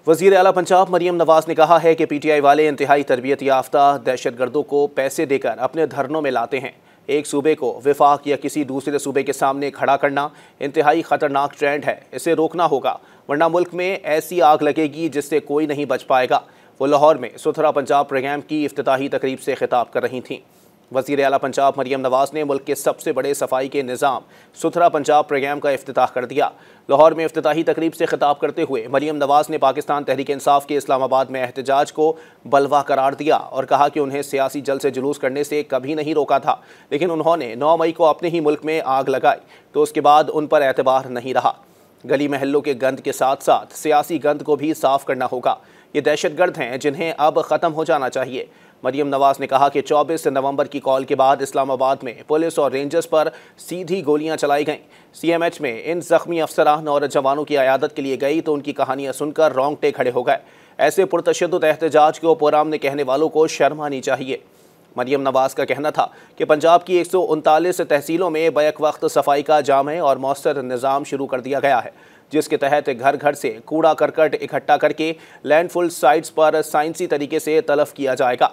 वज़ीर आला पंजाब मरियम नवाज ने कहा है कि पीटीआई वाले इंतहाई तरबियत याफ्ता दहशतगर्दों को पैसे देकर अपने धरनों में लाते हैं। एक सूबे को विफाक या किसी दूसरे सूबे के सामने खड़ा करना इंतहाई ख़तरनाक ट्रेंड है। इसे रोकना होगा, वरना मुल्क में ऐसी आग लगेगी जिससे कोई नहीं बच पाएगा। वो लाहौर में सुथरा पंजाब प्रोग्राम की इफ्तिताही तकरीब से खिताब कर रही थीं। वज़ीर आला पंजाब मरियम नवाज ने मुल्क के सबसे बड़े सफाई के निज़ाम सुथरा पंजाब प्रोग्राम का इफ्तिताह कर दिया। लाहौर में इफ्तिताही तकरीब से खिताब करते हुए मरियम नवाज ने पाकिस्तान तहरीक इंसाफ के इस्लामाबाद में एहतजाज को बलवा करार दिया और कहा कि उन्हें सियासी जल से जुलूस करने से कभी नहीं रोका था, लेकिन उन्होंने 9 मई को अपने ही मुल्क में आग लगाई तो उसके बाद उन पर एतबार नहीं रहा। गली महल्लों के गंद के साथ साथ सियासी गंद को भी साफ करना होगा। ये दहशतगर्द हैं जिन्हें अब ख़त्म हो जाना चाहिए। मरियम नवाज ने कहा कि 24 नवंबर की कॉल के बाद इस्लामाबाद में पुलिस और रेंजर्स पर सीधी गोलियां चलाई गईं। सीएमएच में इन जख्मी अफसरान और जवानों की अयादत के लिए गई तो उनकी कहानियां सुनकर रोंगटे खड़े हो गए। ऐसे पुरतशद्दुद एहतजाज को पुराने कहने वालों को शर्म आनी चाहिए। मरियम नवाज का कहना था कि पंजाब की 139 तहसीलों में बैक वक्त सफाई का जामे और मौसर निज़ाम शुरू कर दिया गया है, जिसके तहत घर घर से कूड़ा करकट इकट्ठा करके लैंडफुल साइट्स पर साइंसी तरीके से तलफ किया जाएगा।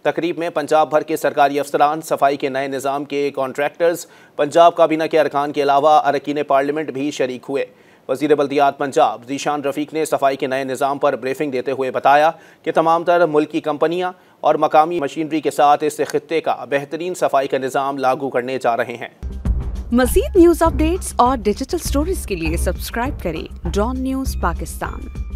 तकरीब में पंजाब भर के सरकारी अफसरान, सफाई के नए निज़ाम के कॉन्ट्रैक्टर्स, पंजाब काबीना के अरकान के अलावा अरकान पार्लियामेंट भी शरीक हुए। वज़ीर बल्दियात पंजाब ज़ीशान रफ़ीक ने सफाई के नए निज़ाम पर ब्रीफिंग देते हुए बताया कि तमाम तर मुल्की कंपनियां और मकामी मशीनरी के साथ इस खित्ते का बेहतरीन सफाई का निज़ाम लागू करने जा रहे हैं। मज़ीद न्यूज़ अपडेट्स और डिजिटल स्टोरीज के लिए सब्सक्राइब करें डॉन न्यूज़ पाकिस्तान।